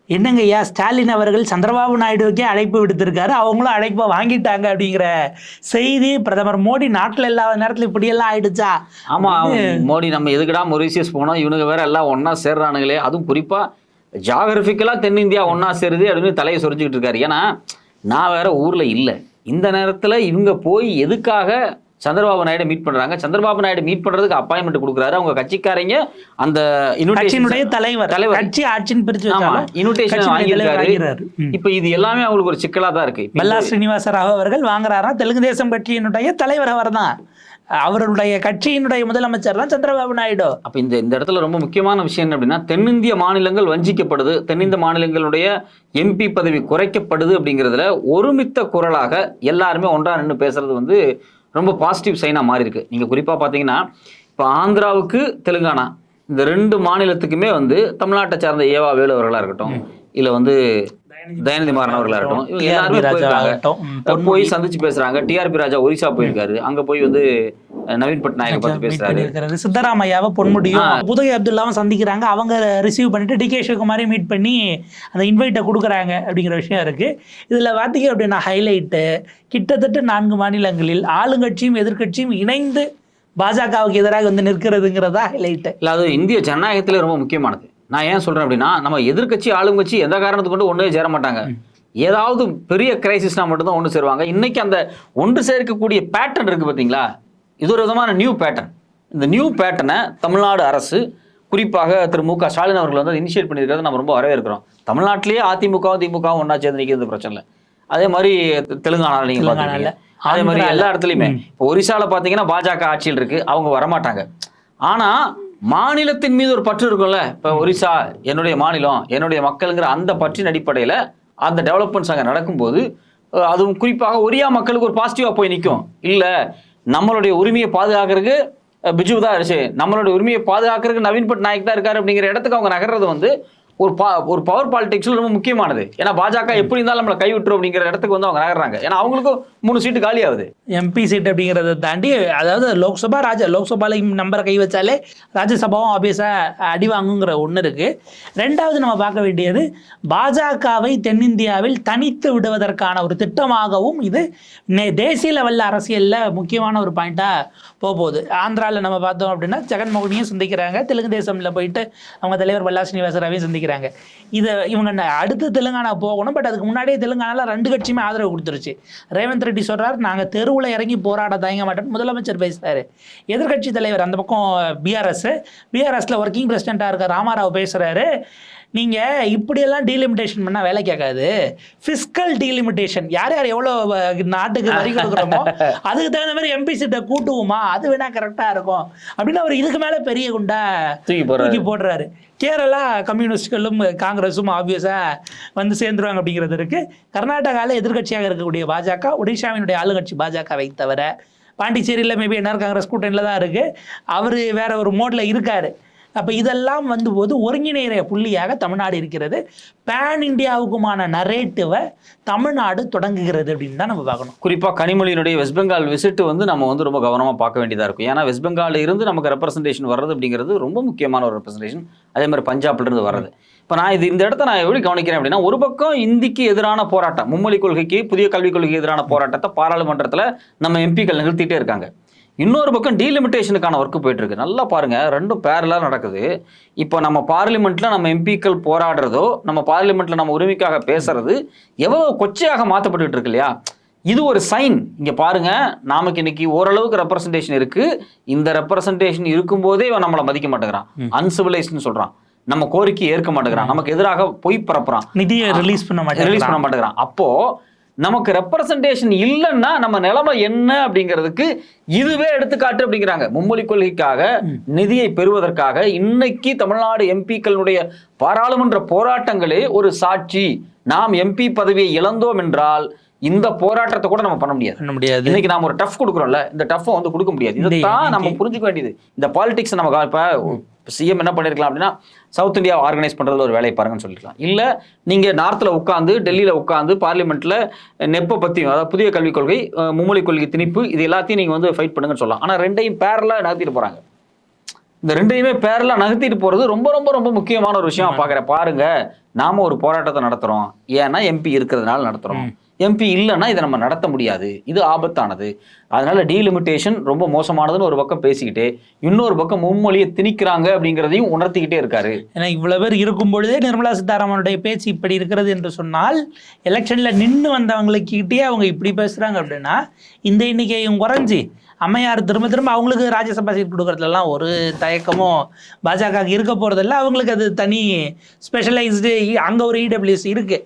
என்னங்க ஐயா, ஸ்டாலின் அவர்கள் சந்திரபாபு நாயுடுவுக்கே அழைப்பு விடுத்திருக்காரு, அவங்களும் அழைப்பை வாங்கிட்டாங்க அப்படிங்கிற செய்தி. பிரதமர் மோடி நாட்டில் இல்லாத நேரத்தில் இப்படியெல்லாம் ஆயிடுச்சா? ஆமா, மோடி நம்ம எதுக்குடா மொரீசியஸ் போனோம், இவனுக்கு வேற எல்லாம் ஒன்னா சேர்றானுங்களே, அதுவும் குறிப்பா ஜாகிரபிக்கலா தென்னிந்தியா ஒன்னா சேருது அப்படின்னு தலையை சொரிஞ்சுக்கிட்டு இருக்காரு. ஏன்னா நான் வேற ஊர்ல இல்லை, இந்த நேரத்துல இவங்க போய் எதுக்காக சந்திரபாபு நாயுடு மீட் பண்றாங்க, சந்திரபாபு நாயுடு மீட் பண்றதுக்கு அப்பாயின்மெண்ட் கொடுக்குறாரு அவங்க கட்சிக்காரங்க, அந்த தலைவர் கட்சி ஆட்சின்னு பிரிச்சு இன்விடேஷன் வாங்கியிருக்காரு. இப்ப இது எல்லாமே அவங்களுக்கு ஒரு சிக்கலா தான் இருக்கு. பல்லா ஸ்ரீனிவாச ராவ் அவர்கள் வாங்குறாரா, தெலுங்கு தேசம் கட்சியினுடைய தலைவர் அவர் தான், அவருடைய கட்சியினுடைய முதலமைச்சர் தான் சந்திரபாபு நாயுடு. அப்ப இந்த இடத்துல ரொம்ப முக்கியமான விஷயம் என்ன அப்படின்னா, தென்னிந்திய மாநிலங்கள் வஞ்சிக்கப்படுது, தென்னிந்திய மாநிலங்களுடைய எம்பி பதவி குறைக்கப்படுது அப்படிங்கிறதுல ஒருமித்த குரலாக எல்லாருமே ஒன்றா நின்று பேசுறது வந்து ரொம்ப பாசிட்டிவ் சைனா மாறி இருக்கு. நீங்க குறிப்பா பாத்தீங்கன்னா இப்போ ஆந்திராவுக்கு தெலுங்கானா இந்த ரெண்டு மாநிலத்துக்குமே வந்து தமிழ்நாட்டை சார்ந்த ஏவா வேலு அவர்களா இருக்கட்டும், இல்ல வந்து தயநிதி மாறன் அவர்களா இருக்கட்டும், இவங்க எல்லாருமே போயிருக்காங்க, போய் சந்திச்சு பேசுறாங்க. டிஆர்பி ராஜா ஒரிசா போயிருக்காரு, அங்க போய் வந்து நவீன் பட்நாயக் பத்தி பேசுறாரு. சித்தராமையாவை பொன்முடியும் புதுகை அப்துல்லாவும் சந்திக்கிறாங்க, அவங்க ரிசீவ் பண்ணிட்டு டி கே சிவகுமாரையும் மீட் பண்ணி அந்த இன்வைட்டை கொடுக்குறாங்க அப்படிங்கிற விஷயம் இருக்கு. இதுல பாத்தீங்க அப்படின்னா ஹைலைட்டு கிட்டத்தட்ட 4 மாநிலங்களில் ஆளுங்கட்சியும் எதிர்கட்சியும் இணைந்து பாஜகவுக்கு எதிராக வந்து நிற்கிறதுங்கிறதா ஹைலைட்டு. இல்ல அது இந்திய ஜனநாயகத்திலே ரொம்ப முக்கியமானது. நான் ஏன் சொல்றேன் அப்படின்னா, நம்ம எதிர்கட்சி ஆளுங்கட்சி எந்த காரணத்துக்கு கொண்டு ஒன்றே சேர மாட்டாங்க, ஏதாவது பெரிய கிரைசிஸ்னா மட்டும்தான் ஒன்று சேருவாங்க. இன்னைக்கு அந்த ஒன்று சேர்க்கக்கூடிய பேட்டர்ன் இருக்கு பார்த்தீங்களா, இது ஒரு விதமான நியூ பேட்டர்ன். இந்த நியூ பேட்டர்னை தமிழ்நாடு அரசு குறிப்பாக திரு மு க ஸ்டாலின் அவர்கள் வந்து இனிஷியேட் பண்ணியிருக்கிறத நம்ம ரொம்ப வரவேற்கிறோம். தமிழ்நாட்டிலேயே அதிமுகவும் திமுகவும் ஒன்றா சேர்ந்து நிற்கிறது பிரச்சனை இல்லை. அதே மாதிரி தெலுங்கானாவில் நீங்கள் பார்த்தீங்க, அதே மாதிரி எல்லா இடத்துலையுமே. இப்போ ஒரிசாவில் பார்த்தீங்கன்னா பாஜக ஆட்சியில் இருக்கு, அவங்க வரமாட்டாங்க. ஆனால் மாநிலத்தின் மீது ஒரு பற்று இருக்கும்ல, இப்போ ஒரிசா என்னுடைய மாநிலம் என்னுடைய மக்களுங்கிற அந்த பற்றின் அடிப்படையில் அந்த டெவலப்மெண்ட்ஸ் அங்கே நடக்கும்போது அதுவும் குறிப்பாக ஒரியா மக்களுக்கு ஒரு பாசிட்டிவாக போய் நிற்கும். இல்லை நம்மளுடைய உரிமையை பாதுகாக்கிறதுக்கு பிஜு தான் இருந்துச்சு, நம்மளுடைய உரிமையை பாதுகாக்கிறதுக்கு நவீன் பட்நாயக் தான் இருக்காரு அப்படிங்கிற இடத்துக்கு அவங்க நகர்றது வந்து ஒரு பவர் பாலிடிக்ஸ்ல ரொம்ப முக்கியமானது. ஏன்னா பாஜக எப்படி இருந்தாலும் நம்மளை கைவிட்டுரும் அப்படிங்கிற இடத்துக்கு வந்து அவங்க நகர்றாங்க. ஏன்னா அவங்களுக்கும் 3 சீட்டு காலி ஆகுது. எம்பி சீட் அப்படிங்கிறத தாண்டி, அதாவது லோக்சபா லோக்சபால நம்பரை கை வச்சாலே ராஜ்யசபாவும் ஆபியஸா அடி வாங்குங்கிற ஒன்று இருக்கு. ரெண்டாவது நம்ம பார்க்க வேண்டியது, பாஜகவை தென்னிந்தியாவில் தனித்து விடுவதற்கான ஒரு திட்டமாகவும் இது தேசிய லெவலில் அரசியலில் முக்கியமான ஒரு பாயிண்டா போகுது. ஆந்திராவில் நம்ம பார்த்தோம் அப்படின்னா ஜெகன்மோகனையும் சந்திக்கிறாங்க, தெலுங்கு தேசம்ல போயிட்டு அவங்க தலைவர் பல்லா ஸ்ரீனிவாச ராவையும் சந்திக்கிறாங்க. இதை இவங்க அடுத்து தெலுங்கானா போகணும், பட் அதுக்கு முன்னாடியே தெலுங்கானால 2 கட்சியுமே ஆதரவு கொடுத்துருச்சு. ரேவந்த் ரெட்டி சொல்றாரு, நாங்கள் தெருவில் இறங்கி போராட தயங்க மாட்டோம் முதலமைச்சர் பேசுறாரு. எதிர்கட்சி தலைவர் அந்த பக்கம் பிஆர்எஸ்ல ஒர்க்கிங் பிரசிடென்ட்டாக இருக்க ராமாராவ் பேசுறாரு, நீங்கள் இப்படியெல்லாம் டீலிமிட்டேஷன் பண்ணால் வேலை கேட்காது, ஃபிஸ்கல் டீலிமிட்டேஷன், யார் யார் எவ்வளோ நாட்டுக்கு வரி கொடுக்குறோமோ அதுக்கு தகுந்த மாதிரி எம்பி சீட்டை கூட்டுவோமா, அது வேணா கரெக்டாக இருக்கும் அப்படின்னு அவர் இதுக்கு மேலே பெரிய குண்டா தூக்கி போடுறாரு. கேரளா கம்யூனிஸ்ட்களும் காங்கிரஸும் ஆப்வியஸாக வந்து சேர்ந்துருவாங்க அப்படிங்கிறது இருக்குது. கர்நாடகாவில் எதிர்கட்சியாக இருக்கக்கூடிய பாஜக, ஒடிஷாவினுடைய ஆளுங்கட்சி பாஜகவை தவிர பாண்டிச்சேரியில் மேபி என்ஆர் காங்கிரஸ் கூட்டணியில் தான் இருக்குது, அவர் வேற ஒரு மோடில் இருக்கார். அப்போ இதெல்லாம் வந்தபோது ஒருங்கிணைகிற புள்ளியாக தமிழ்நாடு இருக்கிறது. பேன் இந்தியாவுக்குமான நரேட்டிவை தமிழ்நாடு தொடங்குகிறது அப்படின்னு தான் நம்ம பார்க்கணும். குறிப்பாக கனிமொழியினுடைய வெஸ்ட் பெங்கால் விசிட் வந்து நம்ம வந்து ரொம்ப கவனமாக பார்க்க வேண்டியதாக இருக்கும். ஏன்னா வெஸ்ட் பெங்காலில் இருந்து நமக்கு ரெப்ரசன்டேஷன் வர்றது அப்படிங்கிறது ரொம்ப முக்கியமான ஒரு ரெப்ரசன்டேஷன். அதே மாதிரி பஞ்சாப்லேருந்து வர்றது. இப்போ நான் இந்த இடத்த நான் எப்படி கவனிக்கிறேன் அப்படின்னா, ஒரு பக்கம் இந்திக்கு எதிரான போராட்டம், மும்மொழி கொள்கைக்கு புதிய கல்விக் கொள்கைக்கு எதிரான போராட்டத்தை பாராளுமன்றத்தில் நம்ம எம்பிக்கள் நிகழ்த்திட்டே இருக்காங்க. இன்னொரு பக்கம் டீலிமிட்டேஷனுக்கான ஒர்க்கு போயிட்டு இருக்கு. நல்லா பாருங்க, ரெண்டும் பேரலாக நடக்குது. இப்போ நம்ம பார்லிமெண்ட்ல நம்ம எம்பிக்கள் போராடுறதோ, நம்ம பார்லிமெண்ட்ல நம்ம உரிமைக்காக பேசுறது எவ்வளோ கொச்சையாக மாற்றப்பட்டு இருக்கு இல்லையா? இது ஒரு சைன். இங்க பாருங்க, நமக்கு இன்னைக்கு ஓரளவுக்கு ரெப்ரசன்டேஷன் இருக்கு. இந்த ரெப்ரசன்டேஷன் இருக்கும்போதே இவன் நம்மளை மதிக்க மாட்டேங்கிறான், அன்சிவிலைஸ்ட்னு சொல்றான், நம்ம கோரிக்கை ஏற்க மாட்டேங்கிறான், நமக்கு எதிராக பொய் பரப்புறான், நிதியை ரிலீஸ் பண்ண மாட்டேங்கிறான். அப்போ நமக்கு ரெப்ரசன்டேஷன் இல்லைன்னா நம்ம நிலைமை என்ன அப்படிங்கிறதுக்கு இதுவே எடுத்துக்காட்டு அப்படிங்கிறாங்க. மும்மொழி கொள்கைக்காக நிதியை பெறுவதற்காக இன்னைக்கு தமிழ்நாடு எம்பிக்களுடைய பாராளுமன்ற போராட்டங்களே ஒரு சாட்சி. நாம் எம்பி பதவியை இழந்தோம் என்றால் இந்த போராட்டத்தை கூட நம்ம பண்ண முடியாது. இன்னைக்கு நாம ஒரு டஃப் கொடுக்குறோம்ல, இந்த டஃப் வந்து கொடுக்க முடியாது. இதைத்தான் நம்ம புரிஞ்சுக்க வேண்டியது. இந்த பாலிடிக்ஸ் நம்ம இப்ப சிஎம் என்ன பண்ணிருக்கலாம் அப்படின்னா, சவுத் இந்தியா ஆர்கனைஸ் பண்றதுல ஒரு வேலையை பாருங்கன்னு சொல்லிருக்கலாம். இல்ல நீங்க நார்த்ல உட்காந்து டெல்லியில உட்காந்து பார்லிமெண்ட்ல நெப்ப பத்தி, அதாவது புதிய கல்விக் கொள்கை, மும்மொழி கொள்கை திணிப்பு, இது எல்லாத்தையும் நீங்க வந்து ஃபைட் பண்ணுங்கன்னு சொல்லலாம். ஆனா ரெண்டையும் பேரலா நடத்திட்டு போறாங்க. இந்த ரெண்டையுமே பேரலா நகர்த்திட்டு போறது ரொம்ப ரொம்ப ரொம்ப முக்கியமான ஒரு விஷயம் பாக்குறேன். பாருங்க, நாம ஒரு போராட்டத்தை நடத்துறோம், ஏன்னா எம்பி இருக்கிறதுனால நடத்துறோம். எம்பி இல்லைன்னா இதை நம்ம நடத்த முடியாது, இது ஆபத்தானது. அதனால டீலிமிட்டேஷன் ரொம்ப மோசமானதுன்னு ஒரு பக்கம் பேசிக்கிட்டு இன்னொரு பக்கம் மும்மொழியை திணிக்கிறாங்க அப்படிங்கிறதையும் உணர்த்திக்கிட்டே இருக்காரு. ஏன்னா இவ்வளவு பேர் இருக்கும் பொழுதே நிர்மலா சீதாராமனுடைய பேச்சு இப்படி இருக்கிறது என்று சொன்னால், எலெக்ஷன்ல நின்று வந்தவங்களுக்கிட்டே அவங்க இப்படி பேசுறாங்க அப்படின்னா, இந்த எண்ணிக்கையும் குறைஞ்சி அம்மையார் திரும்ப திரும்ப அவங்களுக்கு ராஜ்யசபா சீட் கொடுக்கறதுலாம் ஒரு தயக்கமும் பாஜக இருக்க போறதில்ல. அவங்களுக்கு அது தனி ஸ்பெஷலைஸ்டு, அங்க ஒரு இடபிள்யூஎஸ் இருக்கு.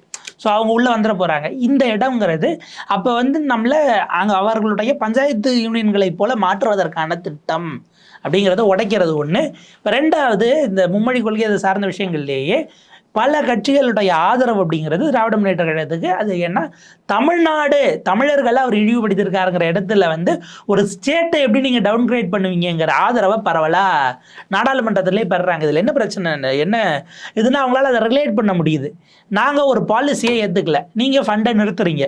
ஸோ அவங்க உள்ளே வந்துட போகிறாங்க. இந்த இடம்ங்கிறது அப்போ வந்து நம்மளை அங்கே அவர்களுடைய பஞ்சாயத்து யூனியன்களை போல மாற்றுவதற்கான திட்டம் அப்படிங்கிறத உடைக்கிறது ஒன்று. இப்போ ரெண்டாவது, இந்த மும்மொழி கொள்கை அதை சார்ந்த விஷயங்கள்லேயே பல கட்சிகளுடைய ஆதரவு அப்படிங்கிறது திராவிட முன்னேற்ற கழகத்துக்கு. அது ஏன்னா தமிழ்நாடு தமிழர்களை அவர் இழிவுபடுத்தியிருக்காருங்கிற இடத்துல வந்து ஒரு ஸ்டேட்டை எப்படி நீங்கள் டவுன்கிரேட் பண்ணுவீங்கிற ஆதரவை பரவலாக நாடாளுமன்றத்திலே பெறுறாங்க. இதில் என்ன பிரச்சனை என்ன இதுனா அவங்களால அதை ரிலேட் பண்ண முடியுது. நாங்கள் ஒரு பாலிசியை ஏற்றுக்கல, நீங்கள் ஃபண்டை நிறுத்துறீங்க,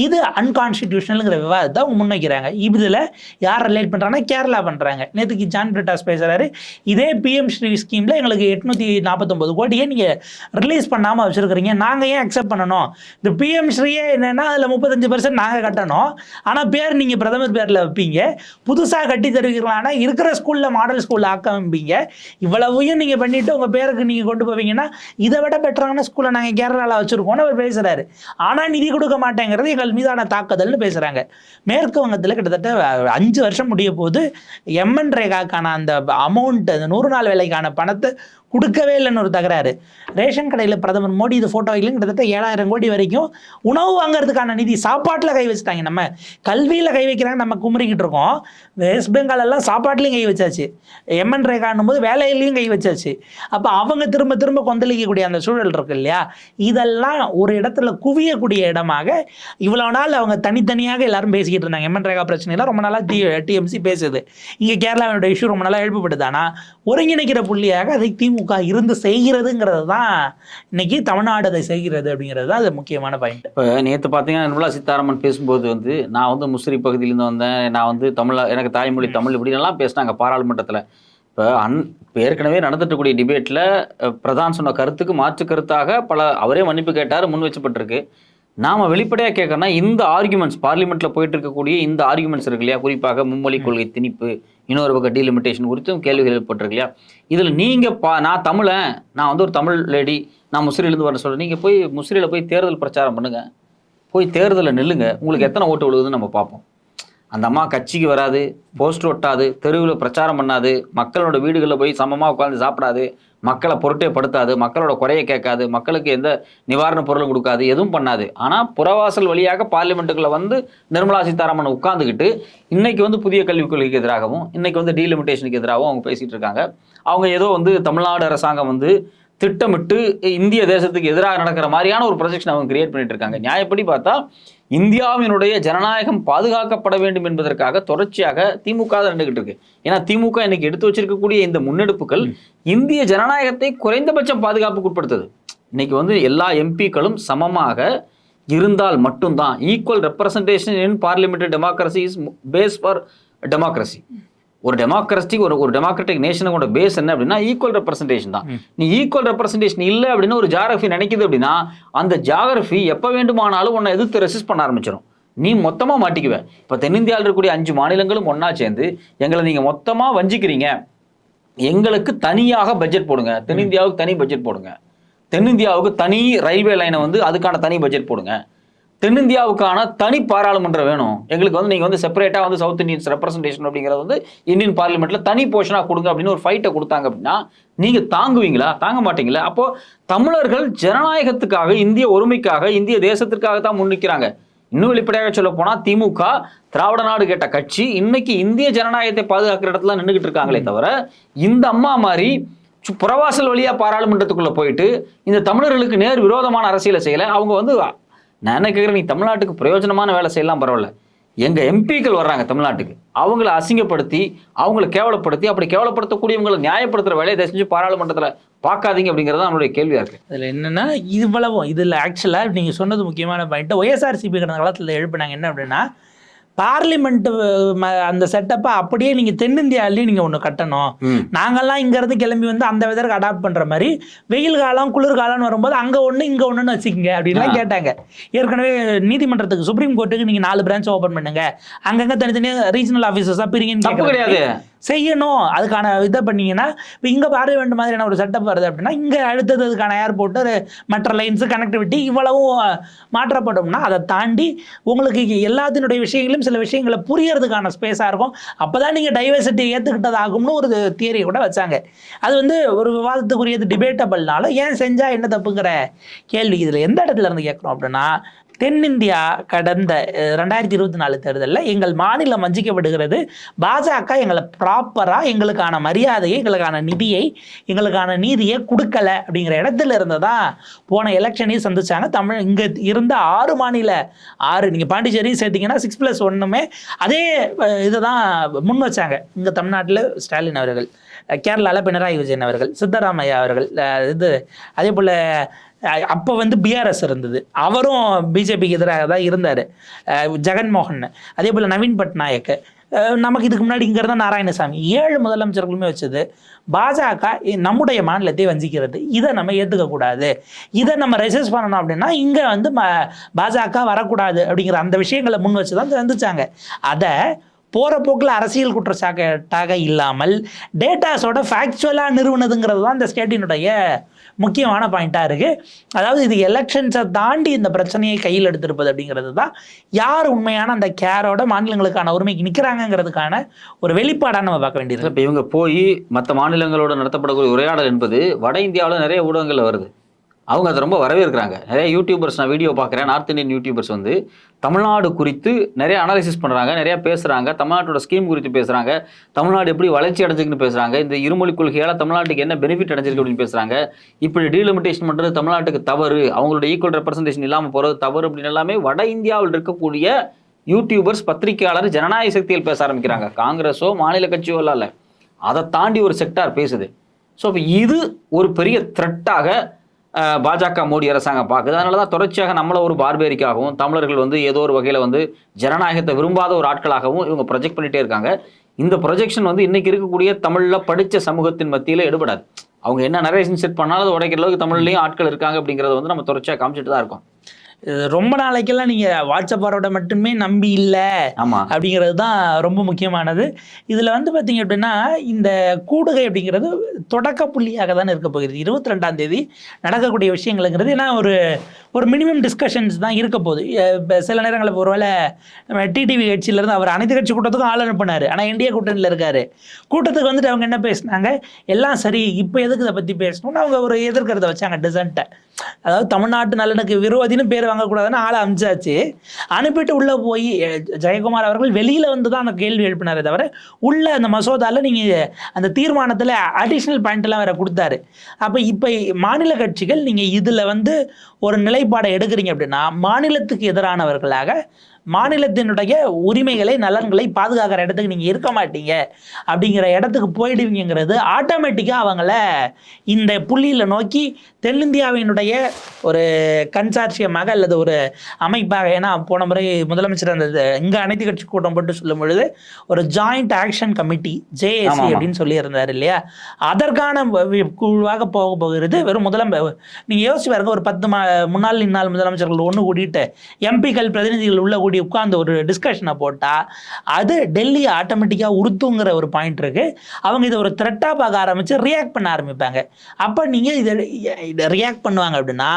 இது அன்கான்ஸ்டிடியூஷனலுங்கிற விவாதத்தை அவங்க முன்வைக்கிறாங்க. இதில் யார் ரிலேட் பண்ணுறாங்கன்னா கேரளா பண்ணுறாங்க. நேற்றுக்கு ஜான் பிரிட்டாஸ் பேசுகிறாரு, இதே பிஎம் ஸ்ரீ ஸ்கீமில் எங்களுக்கு 849 கோடியே நீங்கள் ரிலீஸ் பண்ணாமல் வச்சுருக்கிறீங்க, நாங்கள் ஏன் அக்செப்ட் பண்ணணும்? இந்த பிஎம் ஸ்ரீயே என்னென்னா அதில் 35% நாங்கள் கட்டணும், ஆனால் பேர் நீங்கள் பிரதமர் பேரில் வைப்பீங்க, புதுசாக கட்டி தருவீங்களானா இருக்கிற ஸ்கூலில் மாடல் ஸ்கூலில் ஆக்க வைப்பீங்க, இவ்வளவையும் நீங்கள் பண்ணிவிட்டு உங்கள் பேருக்கு நீங்கள் கொண்டு போவீங்கன்னா இதை விட பெட்டரான ஸ்கூலை நாங்கள் கேரளாவில் வச்சுருக்கோன்னு அவர் பேசுகிறாரு. ஆனால் நிதி கொடுக்க மாட்டேங்கிறது எங்கள் மீதான தாக்குதல்னு பேசுகிறாங்க. மேற்கு வங்கத்தில் கிட்டத்தட்ட 5 வருஷம் முடிய போது எம்என் ரேகாக்கான அந்த அமௌண்ட், அந்த 100 நாள் வேலைக்கான பணத்தை கொடுக்கவே இல்லைன்னு ஒரு தகராறு. ரேஷன் கடையில் பிரதமர் மோடி இது ஃபோட்டோ வைக்கலும் கிட்டத்தட்ட 7000 கோடி வரைக்கும் உணவு வாங்குறதுக்கான நிதி சாப்பாட்டில் கை வச்சுட்டாங்க. நம்ம கல்வியில் கை வைக்கிறாங்க, நம்ம குமரிக்கிட்டு இருக்கோம். வெஸ்ட் பெங்கால் எல்லாம் சாப்பாட்லையும் கை வச்சாச்சு, எம்என் ரேகான்னும் போது வேலையிலையும் கை வச்சாச்சு. அப்போ அவங்க திரும்ப திரும்ப கொந்தளிக்கக்கூடிய அந்த சூழல் இருக்கு இல்லையா, இதெல்லாம் ஒரு இடத்துல குவியக்கூடிய இடமாக இவ்வளோ நாள் அவங்க தனித்தனியாக எல்லாரும் பேசிக்கிட்டு இருந்தாங்க. எம்என் ரேகா பிரச்சனைலாம் ரொம்ப நாளாக டிஎம்சி பேசுது, இங்கே கேரளாவோட இஷ்யூ ரொம்ப நாளாக எழுப்பப்படுது. ஆனால் ஒருங்கிணைக்கிற புள்ளியாக அதை திமுக இருந்து செய்கிறதுங்கிறது தான் இன்னைக்கு தமிழ்நாடு அதை செய்கிறது அப்படிங்கிறது தான் அது முக்கியமான பாயிண்ட். இப்போ நேற்று பார்த்தீங்கன்னா நிர்மலா சீதாராமன் பேசும்போது வந்து நான் வந்து முசிறி பகுதியிலேருந்து வந்தேன், நான் வந்து எனக்கு தாய்மொழி தமிழ் இப்படின்லாம் பேசினாங்க பாராளுமன்றத்தில். இப்போ ஏற்கனவே நடந்துட்டுக்கூடிய டிபேட்டில் பிரதான் சொன்ன கருத்துக்கு மாற்று கருத்தாக அவரே மன்னிப்பு கேட்டார், முன் வச்சப்பட்டிருக்கு. நாம் வெளிப்படையாக கேட்கறோம்னா இந்த ஆர்குமெண்ட்ஸ் பார்லிமெண்ட்டில் போயிட்டு இருக்கக்கூடிய இந்த ஆர்குமெண்ட்ஸ் இருக்கு இல்லையா, குறிப்பாக மும்மொழி கொள்கை திணிப்பு, இன்னொரு பக்கம் டீலிமிட்டேஷன் குறித்தும் கேள்விகள் ஏற்பட்டிருக்கு இல்லையா. இதில் நீங்கள் நான் தமிழன், நான் வந்து ஒரு தமிழ் லேடி, நான் முசிறியிலேருந்து வர சொல்கிறேன், நீங்கள் போய் முசிறியில் போய் தேர்தல் பிரச்சாரம் பண்ணுங்கள், போய் தேர்தலில் நில்லுங்க, உங்களுக்கு எத்தனை ஓட்டு விழுகுதுன்னு நம்ம பார்ப்போம். அந்த அம்மா கட்சிக்கு வராது, போஸ்டர் ஒட்டாது, தெருவில் பிரச்சாரம் பண்ணாது, மக்களோட வீடுகளில் போய் சமமாக உட்காந்து சாப்பிடாது, மக்களை பொருட்டே படுத்தாது, மக்களோட குறையை கேட்காது, மக்களுக்கு எந்த நிவாரண பொருளும் கொடுக்காது, எதுவும் பண்ணாது. ஆனால் புறவாசல் வழியாக பார்லிமெண்ட்டுக்குள்ளே வந்து நிர்மலா சீதாராமன் உட்காந்துக்கிட்டு இன்னைக்கு வந்து புதிய கல்விக் கொள்கைக்கு எதிராகவும் இன்னைக்கு வந்து டீலிமிட்டேஷனுக்கு எதிராகவும் அவங்க பேசிகிட்டு இருக்காங்க. அவங்க ஏதோ வந்து தமிழ்நாடு அரசாங்கம் வந்து திட்டமிட்டு இந்திய தேசத்துக்கு எதிராக நடக்கிற மாதிரியான ஒரு ப்ரொஜெக்ஷன் அவங்க கிரியேட் பண்ணிட்டு இருக்காங்க. நியாயப்படி பார்த்தா இந்தியாவினுடைய ஜனநாயகம் பாதுகாக்கப்பட வேண்டும் என்பதற்காக தொடர்ச்சியாக திமுக தான் நின்றுகிட்டு இருக்கு. ஏன்னா திமுக இன்னைக்கு எடுத்து வச்சிருக்கக்கூடிய இந்த முன்னெடுப்புகள் இந்திய ஜனநாயகத்தை குறைந்தபட்சம் பாதுகாப்புக்கு உட்படுத்துது. இன்னைக்கு வந்து எல்லா எம்பிக்களும் சமமாக இருந்தால் மட்டும்தான், equal representation in parliamentary democracy is base for democracy. ஒரு டெமோக்ரஸிக்கு ஒரு டெமோக்ராட்டிக் நேஷனுக்கு பேஸ் என்ன அப்படின்னா ஈக்குவல் ரெப்ரசன்டேஷன் தான். நீ ஈக்குவல் ரெப்ரசன்டேஷன் இல்லை அப்படின்னு ஒரு ஜியாகிரபி நினைக்குது அப்படின்னா அந்த ஜியாகிரபி எப்போ வேண்டுமானாலும் உன்னை எதிர்த்து ரெசிஸ்ட் பண்ண ஆரம்பிச்சிடும், நீ மொத்தமாக மாட்டிக்குவேன். இப்போ தென்னிந்தியாவில் இருக்கக்கூடிய 5 மாநிலங்களும் ஒன்றா சேர்ந்து எங்களை நீங்கள் மொத்தமாக வஞ்சிக்கிறீங்க, எங்களுக்கு தனியாக பட்ஜெட் போடுங்க, தென்னிந்தியாவுக்கு தனி பட்ஜெட் போடுங்க, தென்னிந்தியாவுக்கு தனி ரயில்வே லைனை வந்து அதுக்கான தனி பட்ஜெட் போடுங்க, தென்னிந்தியாவுக்கான தனி பாராளுமன்றம் வேணும் எங்களுக்கு, வந்து நீங்கள் வந்து செப்பரேட்டாக வந்து சவுத் இந்தியன்ஸ் ரெப்ரசன்டேஷன் அப்படிங்கிறது வந்து இந்தியன் பார்லிமெண்ட்டில் தனி போர்ஷனாக கொடுங்க அப்படின்னு ஒரு ஃபைட்டை கொடுத்தாங்க அப்படின்னா நீங்கள் தாங்குவீங்களா? தாங்க மாட்டீங்களா? அப்போது தமிழர்கள் ஜனநாயகத்துக்காக, இந்திய ஒருமைக்காக, இந்திய தேசத்திற்காக தான் முன்னிற்கிறாங்க. இன்னும் வெளிப்படையாக சொல்ல போனால் திமுக திராவிட நாடு கேட்ட கட்சி இன்னைக்கு இந்திய ஜனநாயகத்தை பாதுகாக்கிற இடத்துல நின்றுகிட்டு இருக்காங்களே தவிர இந்த அம்மா மாதிரி புறவாசல் வழியாக பாராளுமன்றத்துக்குள்ளே போயிட்டு இந்த தமிழர்களுக்கு நேர் விரோதமான அரசியலை செய்யலை. அவங்க வந்து நான் என்ன கேட்குறேன், நீ தமிழ்நாட்டுக்கு பிரயோஜனமான வேலை செய்யலாம் பரவாயில்ல, எங்கள் எம்பிக்கள் வர்றாங்க தமிழ்நாட்டுக்கு, அவங்கள அசிங்கப்படுத்தி அவங்கள கேவலப்படுத்தி அப்படி கேவலப்படுத்தக்கூடியவங்களை நியாயப்படுத்துகிற வேலையை தயவு செஞ்சு பாராளுமன்றத்தில் பார்க்காதீங்க அப்படிங்கிறது தான் நம்மளுடைய கேள்வியாக இருக்குது. அதில் என்னென்னா இவ்வளவும் இதில் ஆக்சுவலாக நீங்கள் சொன்னது முக்கியமான பாயிண்ட்டு. ஒய்எஸ்ஆர்சிபி கடந்த காலத்தில் எழுப்பினாங்க என்ன அப்படின்னா, பார்லிமெண்ட் அந்த செட்டப்பை அப்படியே நீங்கள் தென்னிந்தியாவிலேயும் நீங்கள் ஒன்று கட்டணும். நாங்கள்லாம் இங்கேருந்து கிளம்பி வந்து அந்த வெதருக்கு அடாப்ட் பண்ணுற மாதிரி வெயில் காலம் குளிர்காலம்னு வரும்போது அங்கே ஒன்று இங்கே ஒன்றுன்னு வச்சுக்கோங்க அப்படின்லாம் கேட்டாங்க. ஏற்கனவே நீதிமன்றத்துக்கு சுப்ரீம் கோர்ட்டுக்கு நீங்கள் 4 பிரான்ச் ஓப்பன் பண்ணுங்க, அங்கங்கே தனித்தனியாக ரீஜனல் ஆஃபீஸர்ஸாக பிரிங்கன்னு கிடையாது செய்யணும். அதுக்கான இதை பண்ணீங்கன்னா இப்போ இங்கே பார்லிமெண்ட் மாதிரியான ஒரு செட்டப் வருது அப்படின்னா இங்கே அடுத்ததுக்கான ஏர்போர்ட்டு மற்ற லைன்ஸு கனெக்டிவிட்டி இவ்வளவும் மாற்றப்படும்னா அதை தாண்டி உங்களுக்கு எல்லாத்தினுடைய விஷயங்களும் சில விஷயங்களை புரியறதுக்கான ஸ்பேஸாக இருக்கும். அப்போ தான் நீங்கள் டைவர்சிட்டி ஏற்றுக்கிட்டதாகும்னு ஒரு தியரி கூட வச்சாங்க. அது வந்து ஒரு விவாதத்துக்குரியது டிபேட்டபிள்னாலும் ஏன் செஞ்சால் என்ன தப்புங்கிற கேள்வி இதில் எந்த இடத்துல இருந்து கேட்குறோம் அப்படின்னா, தென்னிந்தியா கடந்த 2024 தேர்தலில் எங்கள் மாநிலம் வஞ்சிக்கப்படுகிறது, பாஜக எங்களை ப்ராப்பராக எங்களுக்கான மரியாதையை எங்களுக்கான நிதியை எங்களுக்கான நீதியை கொடுக்கல அப்படிங்கிற இடத்துல இருந்து தான் போன எலெக்ஷனையும் சந்திச்சாங்க. தமிழ் இங்கே இருந்த 6 மாநில 6 நீங்கள் பாண்டிச்சேரி சேர்த்திங்கன்னா 6+1 அதே இதை தான் முன் வச்சாங்க. இங்கே தமிழ்நாட்டில் ஸ்டாலின் அவர்கள், கேரளாவில் பினராயி விஜயன் அவர்கள், சித்தராமையா அவர்கள், அதே போல் அப்போ வந்து பிஆர்எஸ் இருந்தது, அவரும் பிஜேபிக்கு எதிராக தான் இருந்தார், ஜெகன்மோகன், அதே போல் நவீன் பட்நாயக், நமக்கு இதுக்கு முன்னாடி இங்கே இருந்தால் நாராயணசாமி, 7 முதலமைச்சர்களுமே வச்சது பாஜக நம்முடைய மாநிலத்தை வஞ்சிக்கிறது. இதை நம்ம ஏற்றுக்கக்கூடாது, இதை நம்ம ரெசிஸ்ட் பண்ணணும் அப்படின்னா இங்கே வந்து பாஜக வரக்கூடாது அப்படிங்கிற அந்த விஷயங்களை முன் வச்சு தான் சந்திச்சாங்க. அதை போகிற போக்கில் அரசியல் குற்றச்சாட்டாக இல்லாமல் டேட்டாஸோட ஃபேக்சுவலாக நிறுவனதுங்கிறது தான் இந்த ஸ்டேட்டினுடைய முக்கியமான பாயிண்ட்டாக இருக்குது. அதாவது இது எலெக்ஷன்ஸை தாண்டி இந்த பிரச்சனையை கையில் எடுத்திருப்பது அப்படிங்கிறது தான் யார் உண்மையான அந்த கேரோட மாநிலங்களுக்கான உரிமைக்கு நிற்கிறாங்கிறதுக்கான ஒரு வெளிப்பாடாக நம்ம பார்க்க வேண்டியது. இப்போ இவங்க போய் மற்ற மாநிலங்களோட நடத்தப்படக்கூடிய உரையாடல் என்பது வட இந்தியாவில் நிறைய ஊடகங்களில் வருது. அவங்க அதை ரொம்ப வரவேற்கிறாங்க. நிறைய யூடியூபர்ஸ் நான் வீடியோ பார்க்குறேன், நார்த் இந்தியன் யூடியூபர்ஸ் வந்து தமிழ்நாடு குறித்து நிறைய அனாலிசிஸ் பண்ணுறாங்க, நிறையா பேசுகிறாங்க, தமிழ்நாட்டோட ஸ்கீம் குறித்து பேசுகிறாங்க, தமிழ்நாடு எப்படி வளர்ச்சி அடைஞ்சிருக்குன்னு பேசுகிறாங்க, இந்த இருமொழி கொள்கையால் தமிழ்நாட்டுக்கு என்ன பெனிஃபிட் அடைஞ்சிருக்கு அப்படின்னு பேசுகிறாங்க. இப்படி டீலிமிட்டேஷன் பண்ணுறது தமிழ்நாட்டுக்கு தவறு, அவங்களோட ஈக்குவல் ரெப்ரசன்டேஷன் இல்லாமல் போகிறது தவறு அப்படின்னு எல்லாமே வட இந்தியாவில் இருக்கக்கூடிய யூடியூபர்ஸ், பத்திரிகையாளர் ஜனநாயக சக்தியில் பேச ஆரம்பிக்கிறாங்க. காங்கிரஸோ மாநில கட்சியோ இல்லை, அதை தாண்டி ஒரு செக்டார் பேசுது. ஸோ இப்போ இது ஒரு பெரிய த்ரெட்டாக பாஜக மோடி அரசாங்கம் பார்க்குது. அதனால தான் தொடர்ச்சியாக நம்மளை ஒரு பார்பேரிக்காகவும் தமிழர்கள் வந்து ஏதோ ஒரு வகையில் வந்து ஜனநாயகத்தை விரும்பாத ஒரு ஆட்களாகவும் இவங்க ப்ரொஜெக்ட் பண்ணிகிட்டே இருக்காங்க. இந்த ப்ரொஜெக்ஷன் வந்து இன்றைக்கி இருக்கக்கூடிய தமிழில் படித்த சமூகத்தின் மத்தியில் எடுபடாது. அவங்க என்ன நரேஷன் செட் பண்ணாலும் அது உடைக்கிற அளவுக்கு தமிழ்லையும் ஆட்கள் இருக்காங்க அப்படிங்கிறத வந்து நம்ம தொடர்ச்சியாக காமிச்சிட்டு தான் இருக்கோம். ரொம்ப நாளைக்கெல்லாம் நீங்கள் வாட்ஸ்அப்போட மட்டுமே நம்பி இல்லை அப்படிங்கிறது தான் ரொம்ப முக்கியமானது. இதில் வந்து பார்த்தீங்க அப்படின்னா இந்த கூடுகை அப்படிங்கிறது தொடக்க புள்ளியாக தானே இருக்க போகுது. 22ஆம் தேதி நடக்கக்கூடிய விஷயங்கள்ங்கிறது ஏன்னா ஒரு மினிமம் டிஸ்கஷன்ஸ் தான் இருக்க போகுது. சில நேரங்களில் ஒருவேளை டிடிவி கட்சியிலேருந்து அவர் அனைத்து கட்சி கூட்டத்துக்கும் ஆள் அனுப்பினார், ஆனால் என்டிஏ கூட்டணியில் இருக்கார். கூட்டத்துக்கு வந்துட்டு அவங்க என்ன பேசினாங்க, எல்லாம் சரி இப்போ எதுக்கு இதை பற்றி பேசணும்னு அவங்க ஒரு எதிர்க்கிறத வச்சாங்க டிசன்ட்டை. அதாவது தமிழ்நாட்டு நலனுக்கு விரோதின்னு பேர் வாங்கக்கூடாதுன்னு ஆளை அனுப்பிச்சாச்சு. அனுப்பிட்டு உள்ளே போய் ஜெயக்குமார் அவர்கள் வெளியில் வந்து தான் அந்த கேள்வி எழுப்பினாரே தவிர உள்ள அந்த மசோதாவில் நீங்கள் அந்த தீர்மானத்தில் அடிஷ்னல் பாயிண்ட்லாம் வேறு கொடுத்தாரு. அப்போ இப்போ மாநில கட்சிகள் நீங்கள் இதில் வந்து ஒரு நிலைப்பாடை எடுக்கிறீங்க அப்படின்னா மாநிலத்துக்கு எதிரானவர்களாக மாநிலத்தினுடைய உரிமைகளை நலன்களை பாதுகாக்கிற இடத்துக்கு நீங்கள் இருக்க மாட்டீங்க அப்படிங்கிற இடத்துக்கு போயிடுவீங்கிறது ஆட்டோமேட்டிக்காக அவங்கள இந்த புள்ளியில் நோக்கி தென்னிந்தியாவினுடைய ஒரு கன்சார்சியமாக அல்லது ஒரு அமைப்பாக, ஏன்னா போன முறை முதலமைச்சர் அந்த இங்கே அனைத்து கட்சி கூட்டம் போட்டு சொல்லும் பொழுது ஒரு ஜாயிண்ட் ஆக்ஷன் கமிட்டி ஜேஏசி அப்படின்னு சொல்லியிருந்தார் இல்லையா, அதற்கான குழுவாக போக போகிறது வெறும் நீங்கள் யோசிச்சு பாருங்க, ஒரு 10 முன்னாள் இந்நாள் முதலமைச்சர்கள் ஒன்று கூட்டிட்டு எம்பிக்கள் பிரதிநிதிகள் உள்ள உட்கார்ந்து ஒரு டிஸ்கஷனை போட்டால் அது டெல்லி ஆட்டோமேட்டிக்காக உறுத்துங்கிற ஒரு பாயிண்ட் இருக்குது. அவங்க இதை ஒரு த்ரெட்டாக பார்க்க ஆரம்பித்து ரியாக்ட் பண்ண ஆரம்பிப்பாங்க. அப்போ நீங்கள் இதை ரியாக்ட் பண்ணுவாங்க அப்படின்னா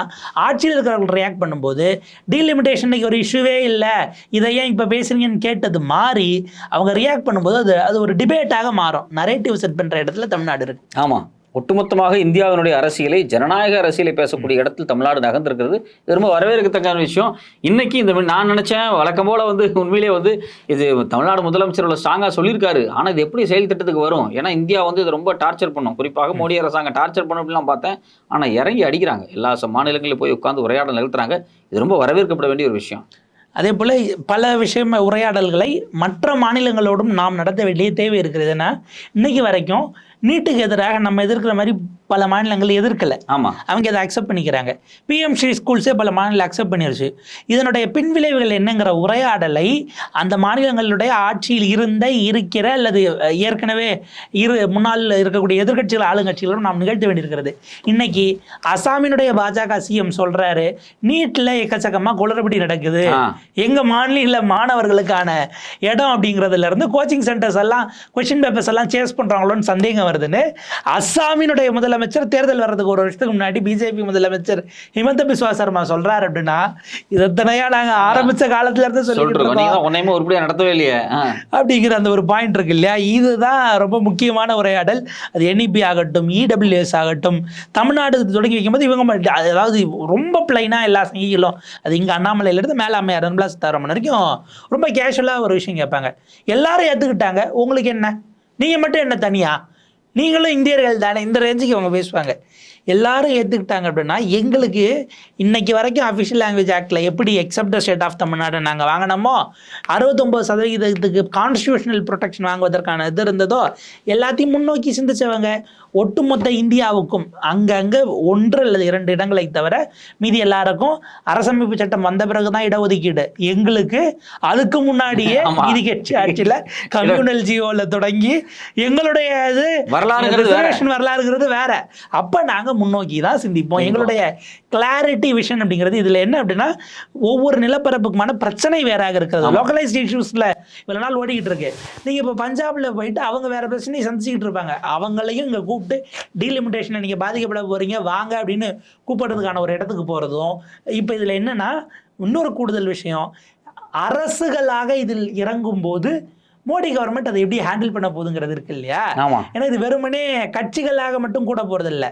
ஆட்சியில் இருக்கிறவர்கள் ரியாக்ட் பண்ணும்போது டீலிமிட்டேஷனுக்கு ஒரு இஷ்யூவே இல்லை, இதை ஏன் இப்போ பேசுறீங்கன்னு கேட்டது மாறி அவங்க ரியாக்ட் பண்ணும்போது அது ஒரு டிபேட்டாக மாறும். நரேட்டிவ் செட் பண்ணுற இடத்துல தமிழ்நாடு இருக்குது. ஆமாம், ஒட்டுமொத்தமாக இந்தியாவினுடைய அரசியலை, ஜனநாயக அரசியலை பேசக்கூடிய இடத்தில் தமிழ்நாடு நகர்ந்திருக்கிறது. இது ரொம்ப வரவேற்கத்தக்க விஷயம். இன்னைக்கு இந்த நான் நினைச்சேன் வழக்கம் போல வந்து உண்மையிலே வந்து இது தமிழ்நாடு முதலமைச்சர் ஸ்ட்ராங்காக சொல்லியிருக்காரு, ஆனால் இது எப்படி செயல் திட்டத்துக்கு வரும்? ஏன்னா இந்தியா வந்து இது ரொம்ப டார்ச்சர் பண்ணும், குறிப்பாக மோடி அரசாங்கம் டார்ச்சர் பண்ணும் அப்படிலாம் பார்த்தேன். ஆனால் இறங்கி அடிக்கிறாங்க, எல்லா மாநிலங்களிலும் போய் உட்காந்து உரையாடல் நிறுத்துறாங்க. இது ரொம்ப வரவேற்கப்பட வேண்டிய ஒரு விஷயம். அதே போல் பல உரையாடல்களை மற்ற மாநிலங்களோடும் நாம் நடத்த வேண்டிய தேவை இருக்கிறது. ஏன்னா இன்றைக்கி வரைக்கும் நீட்டுக்கு எதிராக நம்ம எதிர்க்கிற மாதிரி பல மாநிலங்கள் எதிர்க்கலை. ஆமா, அவங்க அதை அக்செப்ட் பண்ணிக்கிறாங்க. பிஎம்ஸ்ரீ ஸ்கூல்ஸே பல மாநிலம் அக்செப்ட் பண்ணிருச்சு. இதனுடைய பின்விளைவுகள் என்னங்கிற உரையாடலை அந்த மாநிலங்களுடைய ஆட்சியில் இருக்கிற அல்லது ஏற்கனவே முன்னாள் இருக்கக்கூடிய எதிர்கட்சிகள் ஆளுங்கட்சிகளும் நாம் நிகழ்த்த வேண்டியிருக்கிறது. இன்னைக்கு அசாமினுடைய பாஜக சிஎம் சொல்றாரு, நீட்ல எக்கச்சக்கமா குளறுபடி நடக்குது, எங்க மாநில மாணவர்களுக்கான இடம் அப்படிங்கிறதுல இருந்து கோச்சிங் சென்டர்ஸ் எல்லாம் கொஸ்டின் பேப்பர்ஸ் எல்லாம் சேஸ் பண்றாங்களோன்னு சந்தேகம் வருதுன்னு அசாமினுடைய முதலமைச்சர் தேர்தல் வர்றதுக்கு ஒரு வருஷத்துக்கு முன்னாடி பிஜேபி முதலமைச்சர் ஹிமந்த பிஸ்வா சர்மா சொல்றாரு. அப்படின்னா இதனையா நாங்க ஆரம்பிச்ச காலத்துல இருந்து சொல்லிட்டு நடத்தவே இல்லையே அப்படிங்கிற அந்த ஒரு பாயிண்ட் இருக்கு இல்லையா? இதுதான் ரொம்ப முக்கியமான உரையாடல். அது NEP ஆகட்டும், EWS ஆகட்டும், தமிழ்நாடு தொடங்கி வைக்கும்போது இவங்க அதாவது ரொம்ப பிளைனா எல்லா சங்கிகளும் அது இங்க அண்ணாமலையில இருந்து மேல அம்மையார் நிர்மலா சீதாராமன் வரைக்கும் ரொம்ப கேஷுவலா ஒரு விஷயம் கேட்பாங்க. எல்லாரும் ஏத்துக்கிட்டாங்க, உங்களுக்கு என்ன, நீங்க மட்டும் என்ன தனியா, நீங்களும் இந்தியர்கள் தானே, இந்த ரேஞ்சுக்கு அவங்க பேசுவாங்க. எல்லாரும் ஏற்றுக்கிட்டாங்க. அப்படின்னா எங்களுக்கு இன்னைக்கு வரைக்கும் அஃபிஷியல் லாங்குவேஜ் ஆக்டில் எப்படி எக்ஸப்ட் ஸ்டேட் ஆஃப் தமிழ்நாடு நாங்கள் வாங்கினோமோ 69% கான்ஸ்டியூஷனல் ப்ரொடெக்ஷன் வாங்குவதற்கான இது இருந்ததோ எல்லாத்தையும் முன்னோக்கி சிந்திச்சவங்க. ஒட்டுமொத்த இந்தியாவுக்கும் அங்கங்கே 1 அல்லது 2 இடங்களை தவிர மீதி எல்லாருக்கும் அரசமைப்பு சட்டம் வந்த பிறகுதான் இடஒதுக்கீடு. எங்களுக்கு அதுக்கு முன்னாடியே நீதி கட்சி ஆட்சியில் கம்யூனல் ஜியோவில் தொடங்கி எங்களுடைய இது வரலாறுங்கிறது வேற. அப்போ நாங்கள் முன்னோக்கி தான் சிந்திப்போம். எங்களுடைய கிளாரிட்டி விஷன் அப்படிங்கிறது இதில் என்ன அப்படின்னா, ஒவ்வொரு நிலப்பரப்புக்குமான பிரச்சனை வேறாக இருக்கிறது. லோக்கலைஸ்ட் இஷ்யூஸில் இவ்வளோ நாள் ஓடிக்கிட்டு இருக்கு. நீங்கள் இப்போ பஞ்சாபில் போயிட்டு அவங்க வேற பிரச்சனையை சந்திச்சுக்கிட்டு இருப்பாங்க. அவங்களையும் இங்கே கூப்பிட்டு டீலிமிட்டேஷனை நீங்கள் பாதிக்கப்பட போகிறீங்க வாங்க அப்படின்னு கூப்பிடுறதுக்கான ஒரு இடத்துக்கு போகிறதும். இப்போ இதில் என்னன்னா இன்னொரு கூடுதல் விஷயம், அரசுகளாக இதில் இறங்கும் போது மோடி கவர்மெண்ட் அதை எப்படி ஹேண்டில் பண்ண போகுதுங்கிறது இருக்கு இல்லையா? ஏன்னா இது வெறுமனே கட்சிகளாக மட்டும் கூட போறது இல்லை,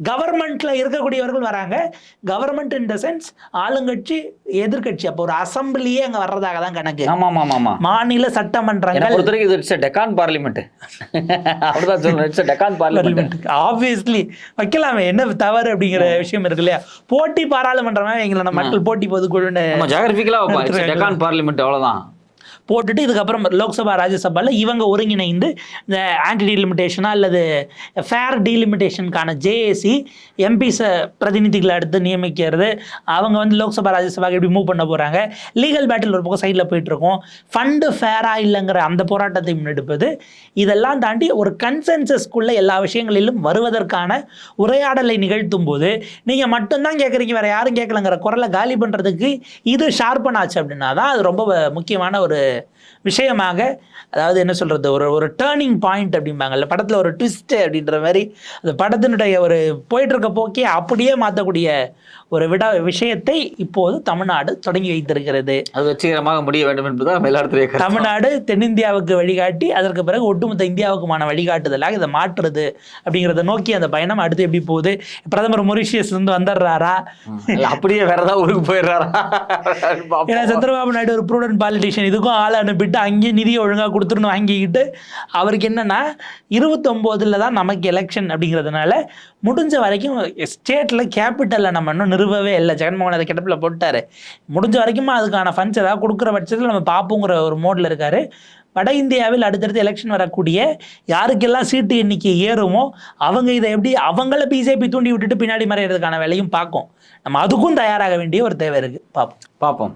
கவர்மெண்ட்ல இருக்கக்கூடியவர்கள் வராங்க. கவர்மெண்ட் இன் த சென்ஸ் ஆளுங்கட்சி எதிர்கட்சி, அப்போ ஒரு அசம்பிளியே அங்க வர்றதாக தான் கணக்கு. மாநில சட்டமன்றங்கள் Deccan parliament Deccan parliament obviously வைக்கலாமே, என்ன தவறு அப்படிங்கிற விஷயம் இருக்கு இல்லையா? போட்டி பாராளுமன்றமே எங்களை நம்ம மக்கள் போட்டி பொதுக்குழுன்னு டெக்கான் பார்லிமெண்ட் அவ்வளவுதான் போட்டுட்டு இதுக்கப்புறம் லோக்சபா ராஜ்யசபாவில் இவங்க ஒருங்கிணைந்து இந்த ஆன்டி டீலிமிட்டேஷனா அல்லது ஃபேர் டீலிமிட்டேஷனுக்கான JAC MPs பிரதிநிதிகளை அடுத்து நியமிக்கிறது. அவங்க வந்து லோக்சபா ராஜ்யசபாவுக்கு எப்படி மூவ் பண்ண போகிறாங்க, லீகல் பேட்டில் ஒரு பக்கம் சைடில் போயிட்டுருக்கோம், ஃபண்டு ஃபேராக இல்லைங்கிற அந்த போராட்டத்தை முன்னெடுப்பது. இதெல்லாம் தாண்டி ஒரு கன்சென்சஸ்குள்ளே எல்லா விஷயங்களிலும் வருவதற்கான உரையாடலை நிகழ்த்தும் போது நீங்கள் மட்டும்தான் கேட்குறீங்க, வேறு யாரும் கேட்கலங்கிற குரலை காலி பண்ணுறதுக்கு இது ஷார்பன் ஆச்சு அப்படின்னா தான் அது ரொம்ப முக்கியமான ஒரு விஷயமாக, அதாவது என்ன சொல்றது, ஒரு டேர்னிங் பாயிண்ட் அப்படிம்பாங்கல்ல படத்துல, ஒரு ட்விஸ்ட் அப்படின்ற மாதிரி அந்த படத்தினுடைய ஒரு போயிட்டு இருக்க போக்கே அப்படியே மாற்றக்கூடிய ஒரு விஷயத்தை இப்போது தமிழ்நாடு தொடங்கி வைத்திருக்கிறது. அது வெற்றிகரமாக முடிய வேண்டும் என்பதுதான் தமிழ்நாடு தென்னிந்தியாவுக்கு வழிகாட்டி அதற்கு பிறகு ஒட்டுமொத்த இந்தியாவுக்குமான வழிகாட்டுதலாக இதை மாற்றுறது அப்படிங்கிறத நோக்கி அந்த பயணம் அடுத்து எப்படி போகுது. பிரதமர் மொரிஷியஸ் இருந்து வந்துடுறாரா, அப்படியே வேற ஏதாவது ஊருக்கு போயிடுறாரா? ஏன்னா சந்திரபாபு நாயுடு ஒரு ப்ரூடன்ட் பாலிட்டிஷியன், இதுக்கும் ஆள் அனுப்பிட்டு அங்கேயும் நிதியை ஒழுங்காக கொடுத்துருன்னு வாங்கிக்கிட்டு அவருக்கு என்னன்னா 29 தான் நமக்கு எலெக்ஷன் அப்படிங்கிறதுனால முடிஞ்ச வரைக்கும் ஸ்டேட்டில் கேபிட்டலில் நம்ம இன்னும் நிறுவவே இல்லை. ஜெகன்மோகன் அதை கிடப்பில் போட்டார். முடிஞ்ச வரைக்கும் அதுக்கான ஃபண்ட்ஸ் ஏதாவது கொடுக்குற பட்சத்தில் நம்ம பார்ப்போங்கிற ஒரு மோடில் இருக்கார். வட இந்தியாவில் அடுத்தடுத்து எலெக்ஷன் வரக்கூடிய யாருக்கெல்லாம் சீட்டு எண்ணிக்கை ஏறுமோ அவங்க இதை எப்படி அவங்கள பிஜேபி தூண்டி விட்டுட்டு பின்னாடி மறையிறதுக்கான வேலையும் பார்க்கும். நம்ம அதுக்கும் தயாராக வேண்டிய ஒரு தேவை இருக்குது. பார்ப்போம்.